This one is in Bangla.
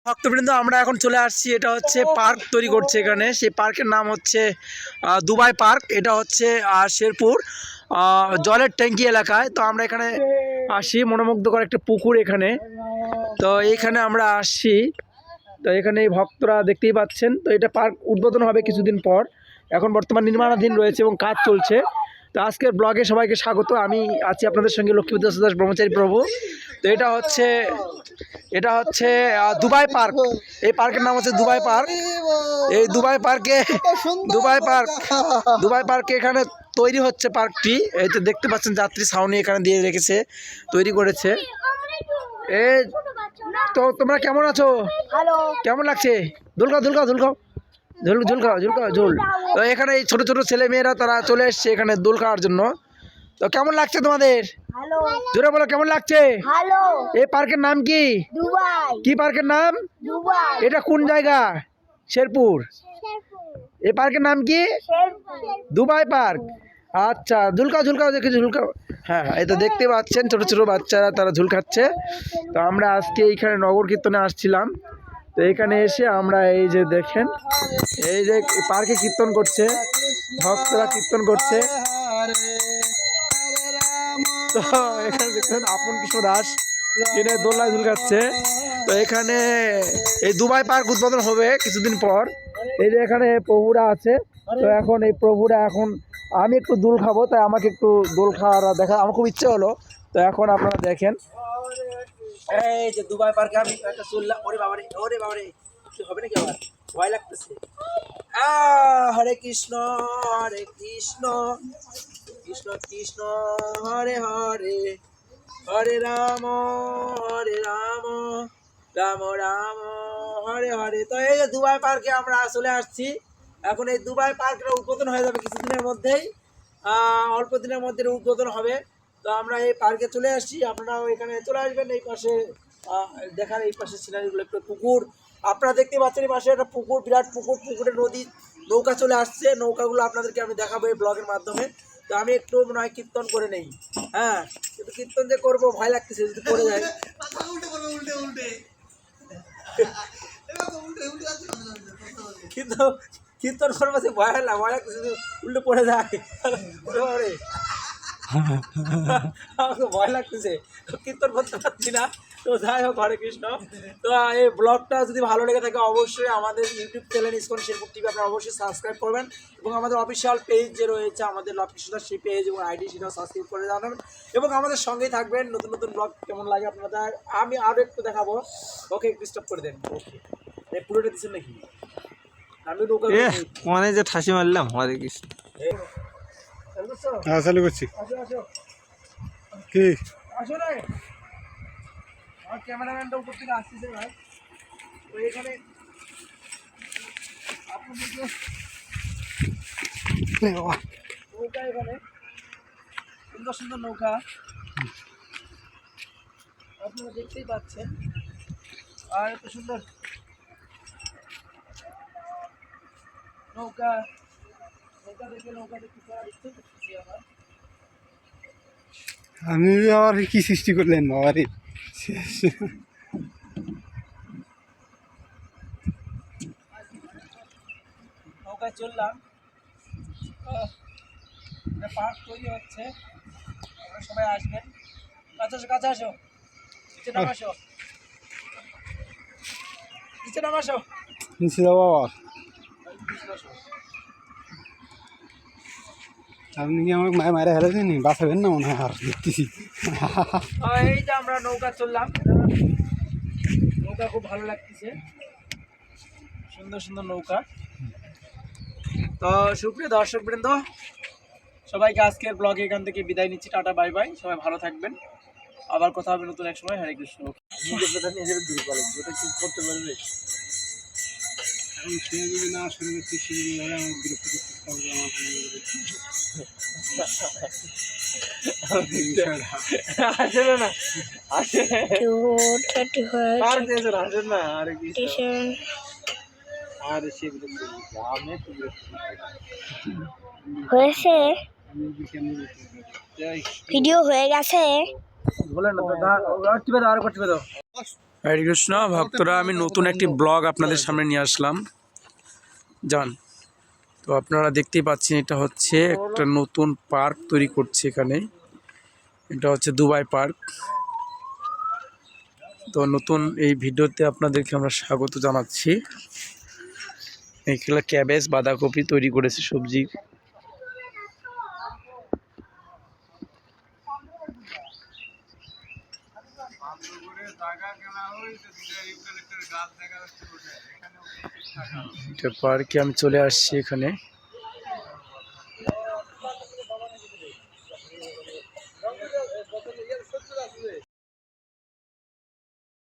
ভক্তবৃন্দ আমরা এখন চলে আসছি। এটা হচ্ছে পার্ক তৈরি করছে এখানে। সেই পার্কের নাম হচ্ছে দুবাই পার্ক। এটা হচ্ছে শেরপুর জলের ট্যাঙ্কি এলাকায়। তো আমরা এখানে আসি, মনোমুগ্ধকর একটা পুকুর এখানে। তো এইখানে আমরা আসছি। তো এখানে এই ভক্তরা দেখতেই পাচ্ছেন। তো এটা পার্ক উদ্বোধন হবে কিছুদিন পর। এখন বর্তমান নির্মাণাধীন রয়েছে এবং কাজ চলছে। তো আজকের ব্লগে সবাইকে স্বাগত। আমি আছি আপনাদের সঙ্গে লক্ষ্মীপতি দাস ব্রহ্মচারী প্রভু। তো এটা হচ্ছে দুবাই পার্ক। এই পার্কের নাম হচ্ছে দুবাই পার্ক। এই দুবাই পার্কে এখানে তৈরি হচ্ছে পার্কটি। এই তো দেখতে পাচ্ছেন যাত্রী ছাউনি এখানে দিয়ে রেখেছে, তৈরি করেছে। এই তো তোমরা কেমন আছো? কেমন লাগছে? ঝুলকাও ঝুল। তো এখানে এই ছোট ছোট ছেলে মেয়েরা তারা চলে এসছে এখানে দোল খাওয়ার জন্য। তো কেমন লাগছে তোমাদের? জোরে বলো, কেমন লাগছে? এই পার্কের নাম কি? কি পার্কের নাম? এটা কোন জায়গা? শেরপুর। এই পার্কের নাম কি? Dubai park. আচ্ছা, ঝুলকাও দেখেছি, ঝুলকাও। হ্যাঁ, এই তো দেখতে পাচ্ছেন ছোট ছোট বাচ্চারা তারা ঝুল খাচ্ছে। তো আমরা আজকে এইখানে নগর কীর্তনে আসছিলাম। তো এখানে এসে আমরা এই যে দেখেন, এই যে পার্কে কীর্তন করছে, ভক্তরা কীর্তন করছে। তো এখানে দেখছেন আপন কৃষ্ণ দাস, তিনি দোলনায় ঝুলকাচ্ছে। তো এখানে এই দুবাই পার্ক উদ্বোধন হবে কিছুদিন পর। এই যে এখানে প্রভুরা আছে। তো এখন এই প্রভুরা এখন আমি একটু দোল খাবো, তাই আমাকে একটু দোল খাওয়ার দেখা আমার খুব ইচ্ছে হলো। তো এখন আপনারা দেখেন, এই যে দুবাই পার্কে আমি একটা চললাম। ওরে বাবারে কি হবে নাকি? আবার ভয় লাগতেছে। হরে কৃষ্ণ কৃষ্ণ কৃষ্ণ হরে হরে, হরে রাম রাম রাম হরে হরে। তো এই যে দুবাই পার্কে আমরা চলে আসছি। এখন এই দুবাই পার্কের উদ্বোধন হয়ে যাবে কিছুদিনের মধ্যেই, অল্প দিনের মধ্যে উদ্বোধন হবে। তো আমরা এই পার্কে চলে আসছি, আপনারাও এখানে চলে আসবেন। এই পাশে দেখার, এই পাশে সিনারিগুলো একটু পুকুর আপনারা দেখতে পাচ্ছেন। এই পাশে একটা পুকুর, বিরাট পুকুর, পুকুরে নদী, নৌকা চলে আসছে। নৌকাগুলো আপনাদেরকে আমি দেখাবো এই ব্লগের মাধ্যমে। তো আমি একটু মনে হয় কীর্তন করে নেই। হ্যাঁ, কিন্তু কীর্তন যে করবো ভয় লাগতেছে যদি পড়ে যায়। কিন্তু কীর্তন করবো সে ভয় লাগতেছে, উল্টে পড়ে যায়। আমাকে ভয় লাগতেছে, কীর্তন করতে পারছি না। তো যাই হোক, হরে কৃষ্ণ। তো এই ব্লগটা যদি ভালো লেগে থাকে অবশ্যই আমাদের YouTube channel ISKCON Sherpur TV আপনারা অবশ্যই সাবস্ক্রাইব করবেন, এবং আমাদের অফিসিয়াল পেজ যে রয়েছে আমাদের লক্ষ্মী দাস, সেই পেজ এবং আইডি সেটাও সাবস্ক্রাইব করে জানাবেন, এবং আমাদের সঙ্গেই থাকবেন। নতুন নতুন ব্লগ কেমন লাগে আপনাদের আমি আরও একটু দেখাবো। ওকে, ডিস্টার্ব করে দেন। ওকে, পুরোটা দিচ্ছেন নাকি? আমি মানে যে ঠাসি মারলাম। হরে কৃষ্ণ। হ্যাঁ, চালু করছি। কি আসলে আমার ক্যামেরাম্যানটা উপর থেকে আসতেছে ভাই। তো এখানে আপনাদেরকে নৌকা, এখানে সুন্দর সুন্দর নৌকা আপনারা দেখতেই পাচ্ছেন। আর এত সুন্দর নৌকা দেখে ইচ্ছে করতেছি আমার। আমি আবার কি সৃষ্টি করলেন বাবারে! নৌকায় চললাম, পার্ক তৈরি হচ্ছে, আপনারা সবাই আসবেন। কাছে আসো, নিচে নামাসো। নিচে যাবো আবার। আপনি কি আমাকে মায়ের হেরেছেন? বাঁচাবেন না মনে হয়। আর দেখতেছি এই যে আমরা নৌকা চললাম, নৌকা খুব ভালো লাগতেছে, সুন্দর সুন্দর নৌকা। তো সুপ্রিয় দর্শকবৃন্দ, সবাইকে আজকের ব্লগে এখান থেকে বিদায় নিচ্ছি। টাটা, বাই বাই, সবাই ভালো থাকবেন। আবার কথা হবে নতুন এক সময়। হরে কৃষ্ণ। নিজের দূর করে যেটা কি করতে পারবে, সে যদি না শুনে আমার বিরক্ত করতে আসলে না আসে না। আর সে হয়েছে, ভিডিও হয়ে গেছে। বলেন না, টিপে দাও, আরো টিপে দাও। হরে কৃষ্ণ ভক্তরা, আমি নতুন একটি ব্লগ আপনাদের সামনে নিয়ে আসলাম জান। তো আপনারা দেখতেই পাচ্ছেন, এটা হচ্ছে একটা নতুন পার্ক তৈরি করছে এখানে। এটা হচ্ছে দুবাই পার্ক। তো নতুন এই ভিডিওতে আপনাদেরকে আমরা স্বাগত জানাচ্ছি। এখানে ক্যাবেজ বাঁধাকপি তৈরি করেছে সবজি। এটা পার্কে আমি চলে আসছি এখানে।